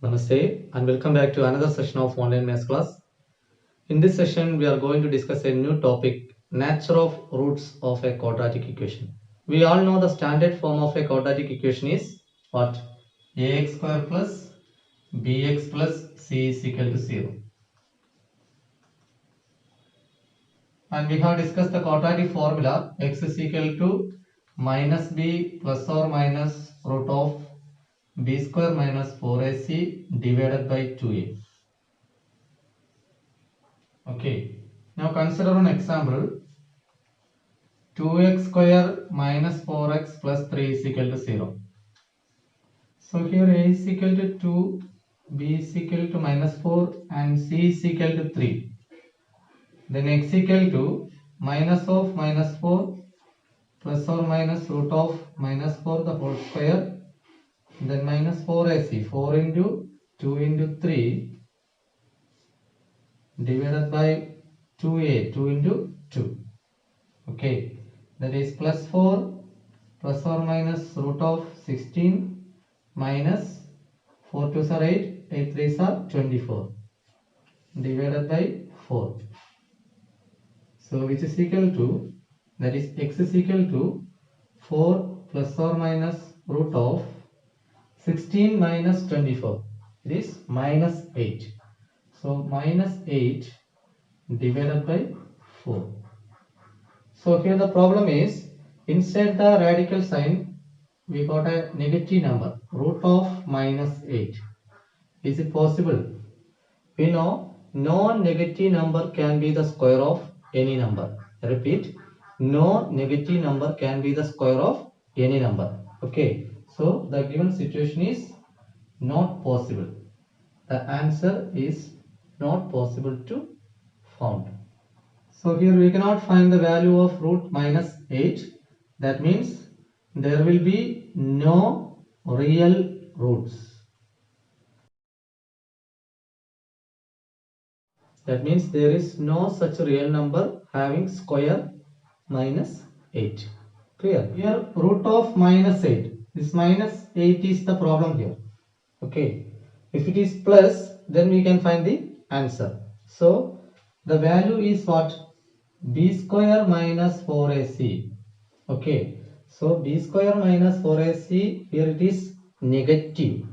Namaste and welcome back to another session of online maths class. In this session, we are going to discuss a new topic, nature of roots of a quadratic equation. We all know the standard form of a quadratic equation is what? Ax square plus bx plus c is equal to 0. And we have discussed the quadratic formula x is equal to minus b plus or minus root of b square minus 4ac divided by 2a. Okay. Now consider an example. 2x square minus 4x plus 3 is equal to 0. So here a is equal to 2, b is equal to minus 4 and c is equal to 3. Then x equal to minus of minus 4 plus or minus root of minus 4 the whole square. Then minus 4ac, 4 into 2 into 3 divided by 2a, 2 into 2. Okay, that is plus 4 plus or minus root of 16 minus 4 2s are 8, 8 3s are 24 divided by 4. So which is equal to, that is x is equal to 4 plus or minus root of 16 minus 24. It is minus 8. So minus 8 divided by 4. So here the problem is, inside the radical sign we got a negative number, root of minus 8. Is it possible? We know non-negative number can be the square of any number. Repeat, no negative number can be the square of any number. Okay, so the given situation is not possible. The answer is not possible to found. So here we cannot find the value of root minus 8. That means there will be no real roots. That means there is no such real number having square minus 8. Clear? Here root of minus 8. This minus 8 is the problem here. Okay. If it is plus, then we can find the answer. So the value is what? B square minus 4ac. Okay. So b square minus 4ac, here it is negative.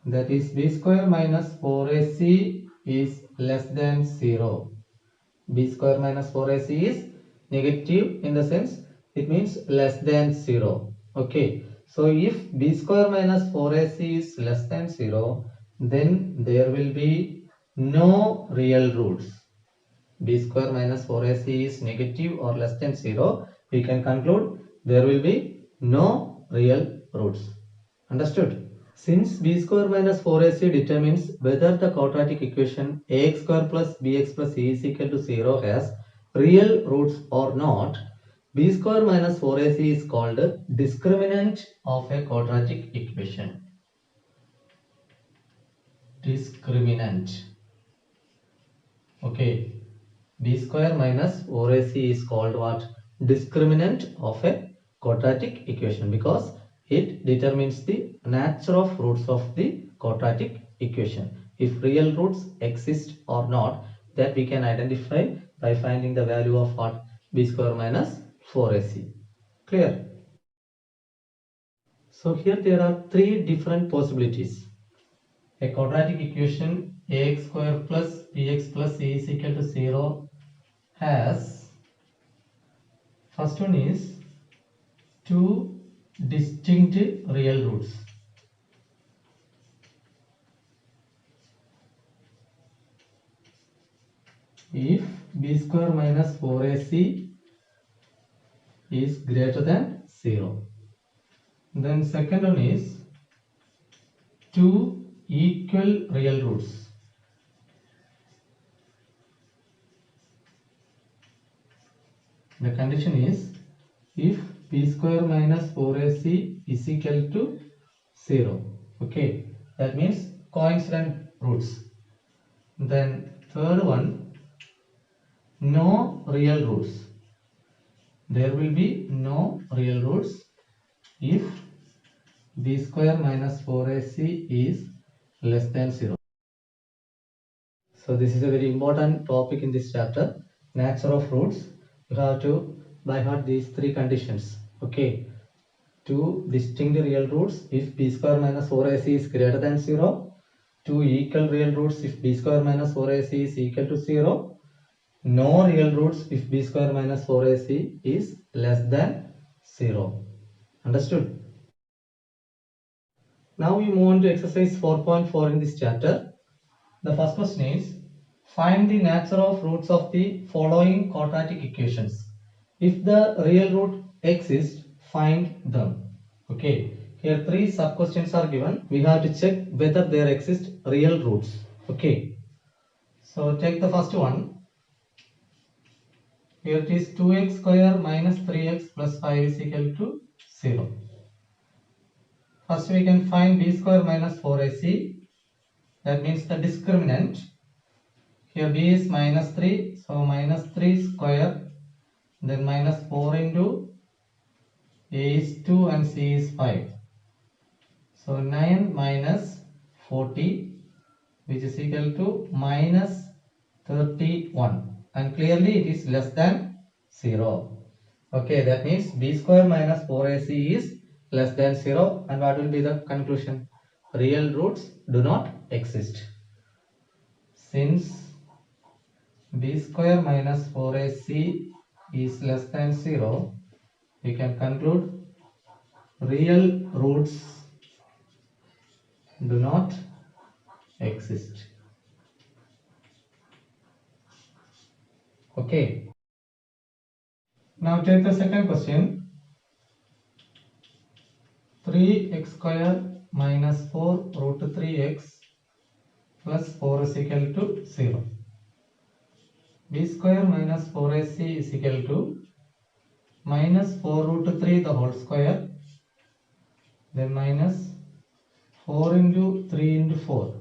That is b square minus 4ac is less than 0. B square minus 4ac is negative in the sense it means less than 0. Okay. So if b square minus 4ac is less than 0, then there will be no real roots. B square minus 4ac is negative or less than 0, we can conclude there will be no real roots. Understood? Since b square minus 4ac determines whether the quadratic equation ax square plus bx plus c is equal to 0 has real roots or not, b square minus 4ac is called discriminant of a quadratic equation. Discriminant. Okay. B square minus 4ac is called what? Discriminant of a quadratic equation, because it determines the nature of roots of the quadratic equation. If real roots exist or not, that we can identify by finding the value of what? B square minus 4ac. Clear? So here there are three different possibilities. A quadratic equation ax square plus bx plus c is equal to 0 has, first one is two distinct real roots. If b square minus 4ac is greater than 0. Then second one is two equal real roots. The condition is if b square minus 4ac is equal to 0. Okay, that means coincident roots. Then third one, no real roots. There will be no real roots if b square minus 4ac is less than 0. So this is a very important topic in this chapter, nature of roots. You have to by heart these three conditions. Okay, two distinct real roots if b square minus 4ac is greater than 0, two equal real roots if b square minus 4ac is equal to 0, no real roots if b square minus 4ac is less than 0. Understood? Now we move on to exercise 4.4 in this chapter. The first question is, find the nature of roots of the following quadratic equations. If the real root exists, find them. Okay, here three sub questions are given. We have to check whether there exist real roots. Okay, so take the first one. Here it is 2x square minus 3x plus 5 is equal to 0. First we can find b square minus 4ac. That means the discriminant. Here b is minus 3, so minus 3 square, then minus 4 into a is 2 and c is 5. So 9 minus 40, which is equal to minus 31, and clearly it is less than 0. Okay, that means b square minus 4ac is less than 0, and what will be the conclusion? Real roots do not exist. Since b square minus 4ac is less than 0, we can conclude real roots do not exist. Okay. Now take the second question. 3x square minus 4 root 3x plus 4 is equal to 0. b square minus 4ac is equal to minus 4 root 3 the whole square, then minus 4 into 3 into 4,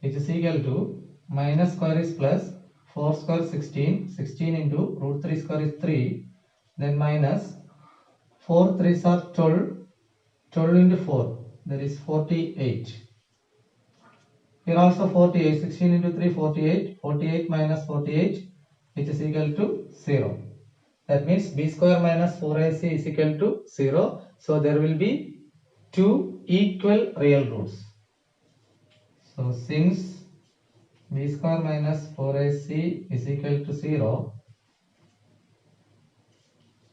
which is equal to minus square is plus, 4 square 16, 16 into root 3 square is 3, then minus 4 3s are 12, 12 into 4, that is 48. Here also 48, 16 into 3, 48, 48 minus 48, which is equal to 0. That means b square minus 4ac is equal to 0. So there will be two equal real roots. So since b square minus 4ac is equal to 0,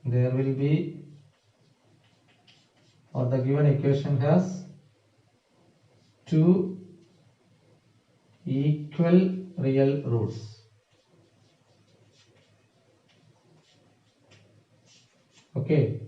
there will be, or the given equation has two equal real roots. Okay.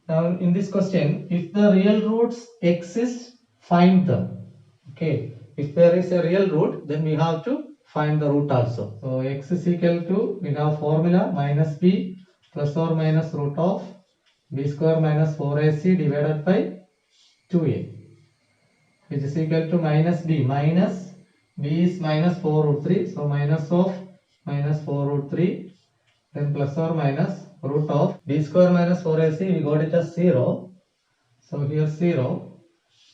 Now in this question, if the real roots exist, find them. Okay. If there is a real root, then we have to find the root also. So x is equal to, we have formula minus b plus or minus root of b square minus 4ac divided by 2a, which is equal to minus b. Minus b is minus 4 root 3. So minus of minus 4 root 3, then plus or minus root of b square minus 4ac, we got it as 0. So here 0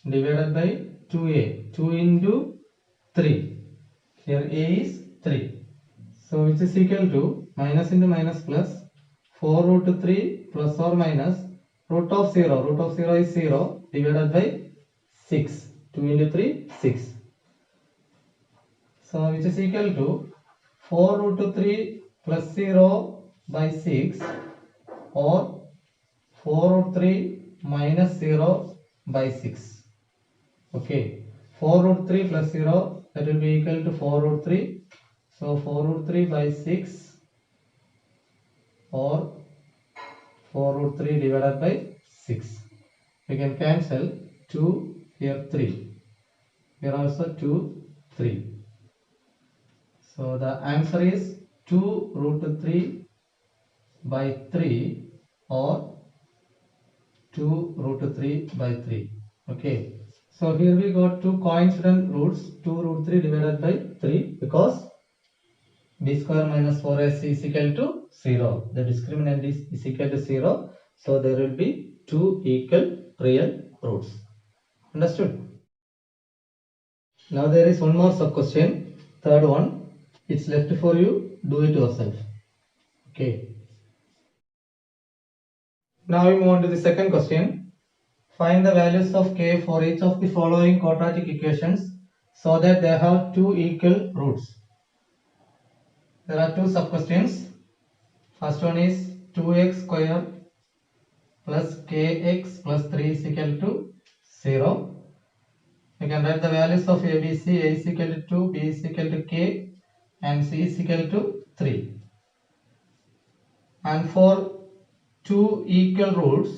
divided by 2a, 2 into 3. Here a is 3. So which is equal to minus into minus plus 4 root 3 plus or minus root of 0. Root of 0 is 0 divided by 6. 2 into 3, 6. So which is equal to 4 root 3 plus 0 by 6 or 4 root 3 minus 0 by 6. Okay, 4 root 3 plus 0, that will be equal to 4 root 3. So 4 root 3 by 6 or 4 root 3 divided by 6. We can cancel 2, here 3. Here also 2, 3. So the answer is 2 root 3 by 3 or 2 root 3 by 3. Okay. So here we got two coincident roots, 2 root 3 divided by 3, because b square minus 4ac is equal to 0. The discriminant is equal to 0. So there will be two equal real roots. Understood? Now there is one more sub question, third one. It's left for you, do it yourself. Okay. Now we move on to the second question. Find the values of k for each of the following quadratic equations so that they have two equal roots. There are two sub questions. First one is 2x square plus kx plus 3 is equal to 0. You can write the values of ABC. A is equal to 2, B is equal to k, and C is equal to 3. And for two equal roots,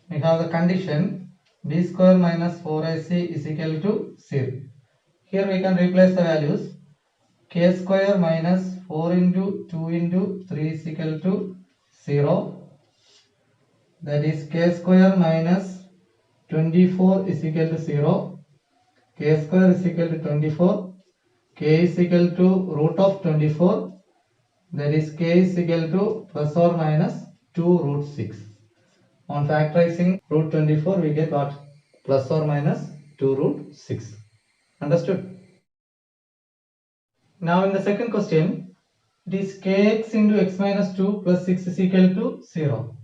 we have the condition b square minus 4ac is equal to 0. Here we can replace the values. K square minus 4 into 2 into 3 is equal to 0. That is k square minus 24 is equal to 0. K square is equal to 24. K is equal to root of 24. That is k is equal to plus or minus 2 root 6. On factorizing root 24, we get what? Plus or minus 2 root 6. Understood? Now in the second question, it is kx into x minus 2 plus 6 is equal to 0.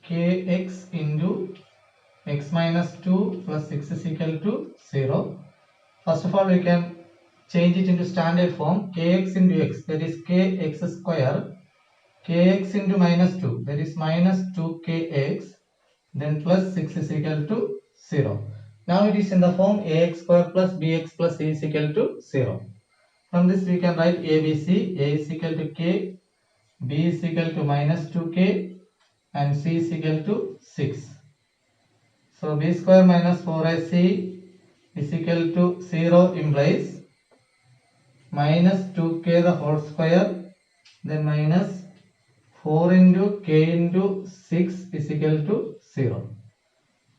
Kx into x minus 2 plus 6 is equal to 0. First of all, we can change it into standard form. Kx into x, that is kx square. Kx into minus 2, that is minus 2kx, then plus 6 is equal to 0. Now it is in the form ax square plus bx plus c is equal to 0. From this we can write ABC. A is equal to k, b is equal to minus 2k, and c is equal to 6. So b square minus 4ac is equal to 0 implies minus 2k the whole square, then minus 4 into k into 6 is equal to 0.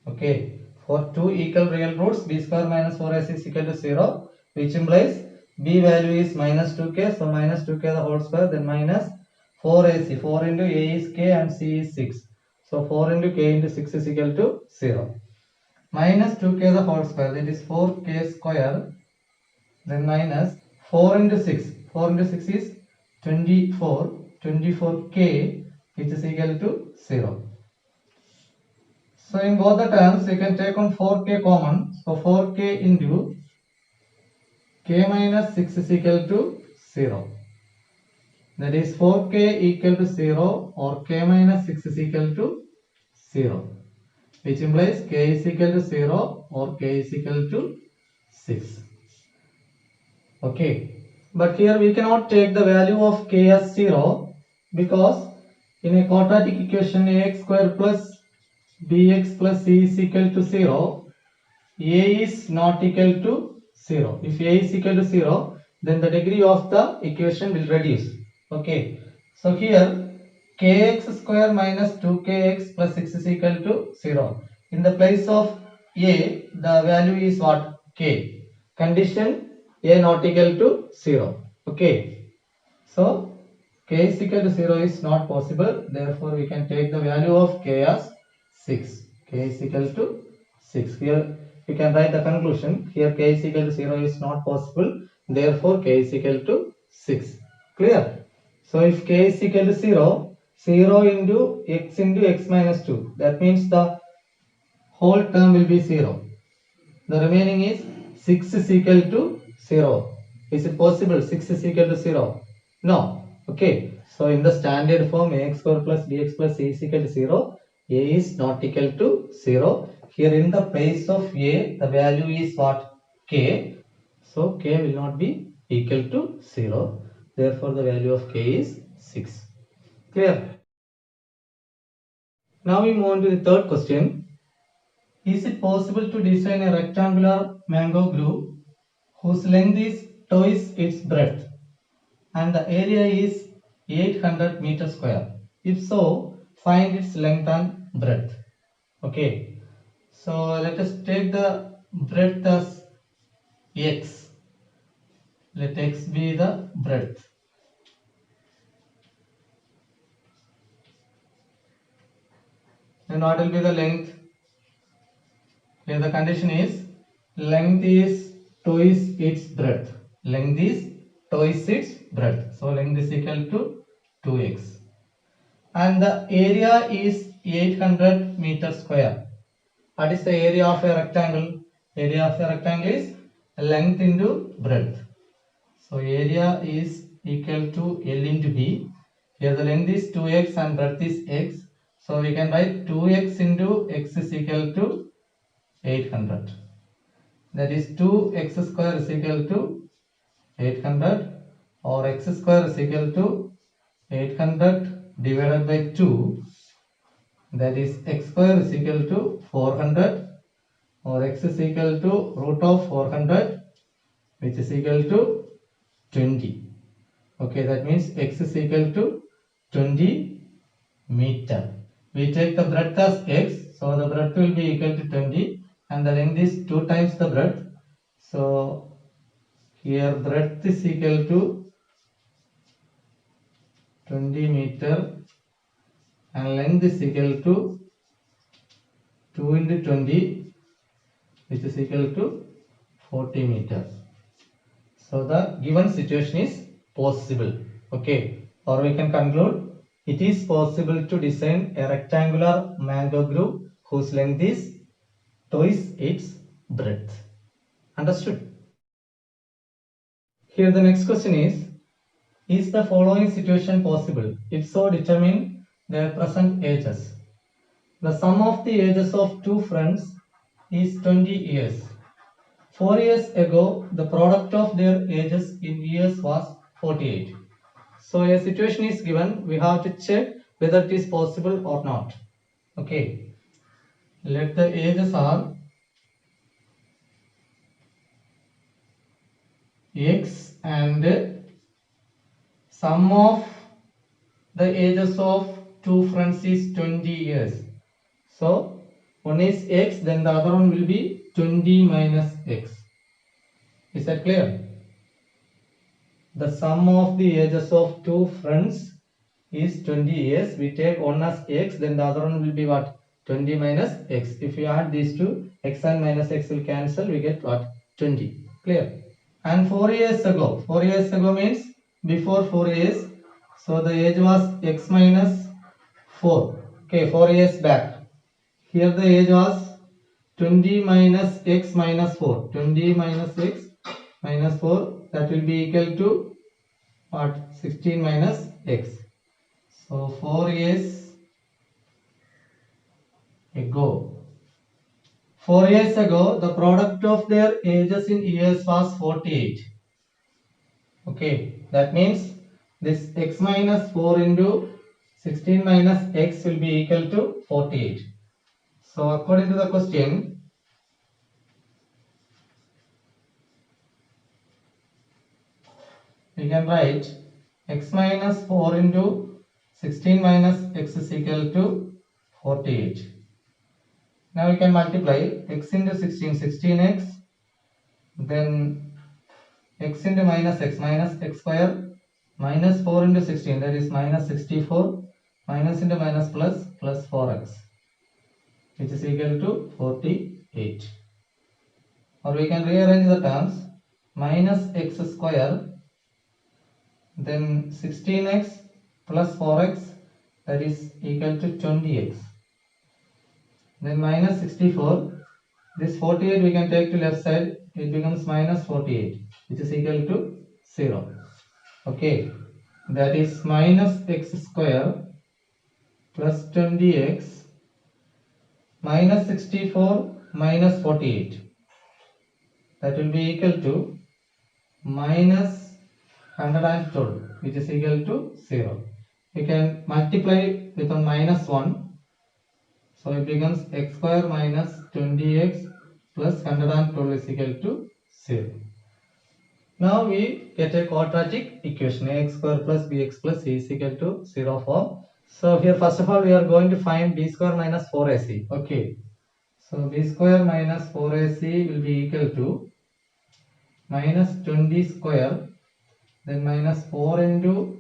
Okay, for two equal real roots, b square minus 4ac is equal to 0, which implies b value is minus 2k, so minus 2k the whole square, then minus 4ac, 4 into a is k and c is 6, so 4 into k into 6 is equal to 0. Minus 2k the whole square, that is 4k square, then minus 4 into 6, 4 into 6 is 24, 24k, which is equal to 0. So in both the terms, you can take on 4k common. So 4k into k minus 6 is equal to 0. That is 4k equal to 0 or k minus 6 is equal to 0. Which implies k is equal to 0 or k is equal to 6. Okay. But here we cannot take the value of k as 0 because in a quadratic equation ax square plus bx plus c is equal to 0, a is not equal to 0. If a is equal to 0, then the degree of the equation will reduce. Okay. So here kx square minus 2kx plus 6 is equal to 0. In the place of a, the value is what? K. Condition a not equal to 0. Okay. So k is equal to 0 is not possible. Therefore, we can take the value of k as 6. K is equal to 6. Here we can write the conclusion. Here k is equal to 0 is not possible. Therefore, k is equal to 6. Clear? So if k is equal to 0, 0 into x minus 2. That means the whole term will be 0. The remaining is 6 is equal to 0. Is it possible 6 is equal to 0? No. Okay. So in the standard form ax square plus bx plus c is equal to 0. A is not equal to 0. Here in the place of a, the value is what? K. So k will not be equal to 0. Therefore the value of k is 6. Clear? Now we move on to the third question. Is it possible to design a rectangular mango grove whose length is twice its breadth and the area is 800 meters square? If so, find its length and breadth. Okay, so let us take the breadth as x. Let x be the breadth. Then what will be the length? Here the condition is length is twice its breadth. Length is twice its breadth. So length is equal to 2x. And the area is 800 meter square. What is the area of a rectangle? Area of a rectangle is length into breadth. So area is equal to L into B. Here the length is 2x and breadth is x. So we can write 2x into x is equal to 800. That is 2x square is equal to 800, or x square is equal to 800 divided by 2. That is x square is equal to 400, or x is equal to root of 400, which is equal to 20. Okay, that means x is equal to 20 meter. We take the breadth as x, so the breadth will be equal to 20, and the length is 2 times the breadth. So here breadth is equal to 20 meter and length is equal to 2 into 20, which is equal to 40 meters. So the given situation is possible. Okay, or we can conclude it is possible to design a rectangular mango groove whose length is twice its breadth. Understood? Here the next question is the following situation possible? If so, determine their present ages. The sum of the ages of two friends is 20 years. 4 years ago, the product of their ages in years was 48. So a situation is given, we have to check whether it is possible or not. Okay, let the ages are x and sum of the ages of two friends is 20 years. So one is x, then the other one will be 20 minus x. Is that clear? The sum of the ages of two friends is 20 years. We take one as x, then the other one will be what? 20 minus x. If you add these two, x and minus x will cancel, we get what? 20. Clear? And 4 years ago means before 4 years. So the age was x minus 4. Okay, 4 years back. Here the age was 20 minus x minus 4. 20 minus x minus 4, that will be equal to what? 16 minus x. So 4 years ago. 4 years ago, the product of their ages in years was 48. Okay, that means this x minus 4 into 16 minus x will be equal to 48. So according to the question, we can write x minus 4 into 16 minus x is equal to 48. Now we can multiply x into 16, 16x, then x into minus x square, minus 4 into 16, that is minus 64, minus into minus plus 4x, which is equal to 48. Or we can rearrange the terms, minus x square, then 16x plus 4x, that is equal to 20x. Then minus 64, this 48 we can take to left side, it becomes minus 48, which is equal to 0. Okay, that is minus x square plus 20x minus 64 minus 48. That will be equal to minus 112, which is equal to 0. We can multiply with a minus 1. So it becomes x square minus 20x plus 112 is equal to 0. Now we get a quadratic equation, ax square plus bx plus c is equal to 0 form. So here first of all we are going to find b square minus 4ac. Okay. So b square minus 4ac will be equal to minus 20 square, then minus 4 into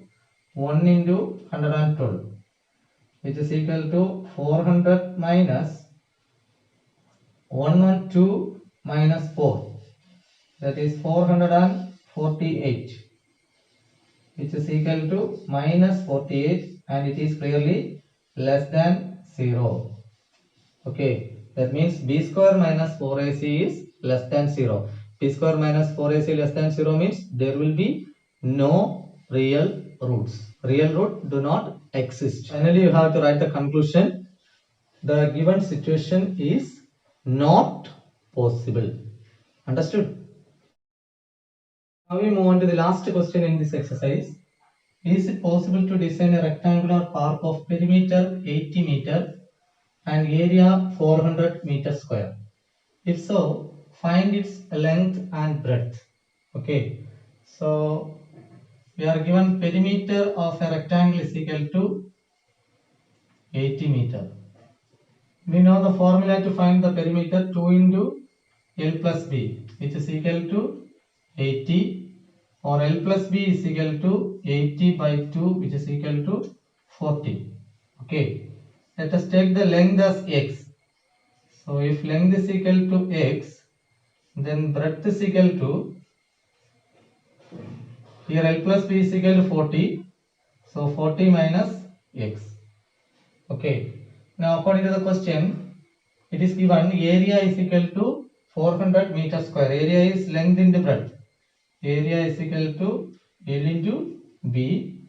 1 into 112, which is equal to 400 minus 112 minus 4, that is 448, which is equal to minus 48, and it is clearly less than 0. Okay, that means b square minus 4ac is less than 0. b square minus 4ac less than 0 means there will be no real roots. Real root do not exist. Finally, you have to write the conclusion. The given situation is not possible. Understood? Now we move on to the last question in this exercise. Is it possible to design a rectangular park of perimeter 80 meter and area 400 meter square? If so, find its length and breadth. Okay, so we are given perimeter of a rectangle is equal to 80 meter. We know the formula to find the perimeter 2 into L plus B, which is equal to 80, or L plus B is equal to 80 by 2, which is equal to 40. Okay, let us take the length as x. So if length is equal to x, then breadth is equal to, here L plus B is equal to 40, so 40 minus x. Okay, now according to the question, it is given area is equal to 400 meter square. Area is length into breadth. Area is equal to L into B.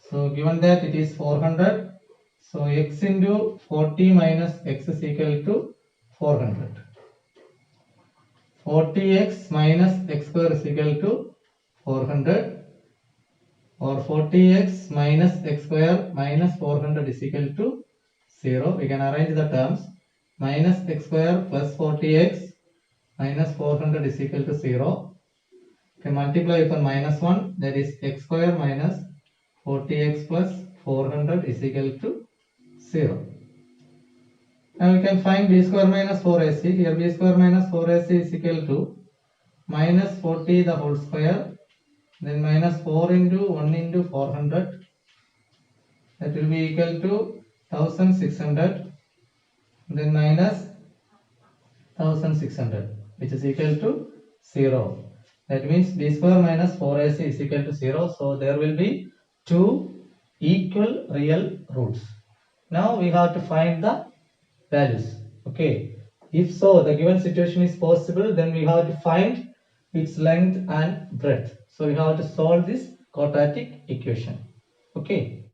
So given that it is 400, so x into 40 minus x is equal to 400. 40x minus x square is equal to 400, or 40x minus x square minus 400 is equal to 0. We can arrange the terms. Minus x square plus 40x minus 400 is equal to 0. You can multiply with minus 1, that is x square minus 40x plus 400 is equal to 0. Now we can find b square minus 4ac. Here b square minus 4ac is equal to minus 40 the whole square, then minus 4 into 1 into 400, that will be equal to 1600, then minus 1600, which is equal to 0. That means b square minus 4ac is equal to 0. So there will be two equal real roots. Now we have to find the values. Okay, if so, the given situation is possible, then we have to find its length and breadth. So we have to solve this quadratic equation. Okay,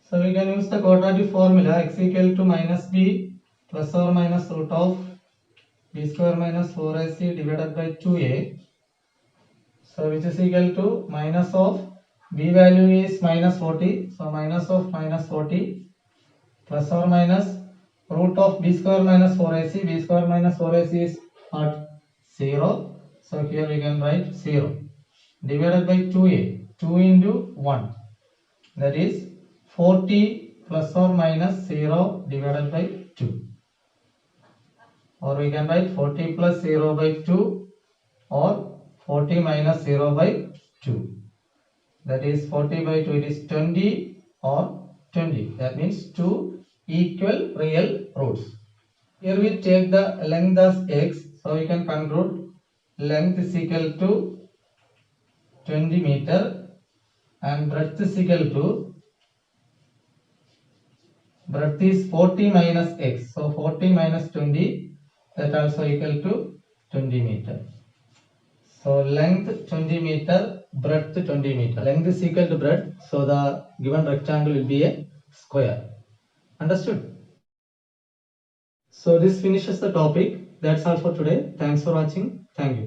so we can use the quadratic formula x equal to minus b plus or minus root of b square minus 4ac divided by 2a. So which is equal to minus of b value is minus 40, so minus of minus 40 plus or minus root of b square minus 4ac. B square minus 4ac is at 0, so here we can write 0, divided by 2a, 2 into 1, that is 40 plus or minus 0 divided by 2, or we can write 40 plus 0 by 2, or 40 minus 0 by 2, that is 40 by 2, it is 20 or 20. That means two equal real roots. Here we take the length as x, so we can conclude length is equal to 20 meter and breadth is equal to, breadth is 40 minus x, so 40 minus 20, that also equal to 20 meter. So length 20 meter, breadth 20 meter. Length is equal to breadth, so the given rectangle will be a square. Understood? So this finishes the topic. That's all for today. Thanks for watching. Thank you.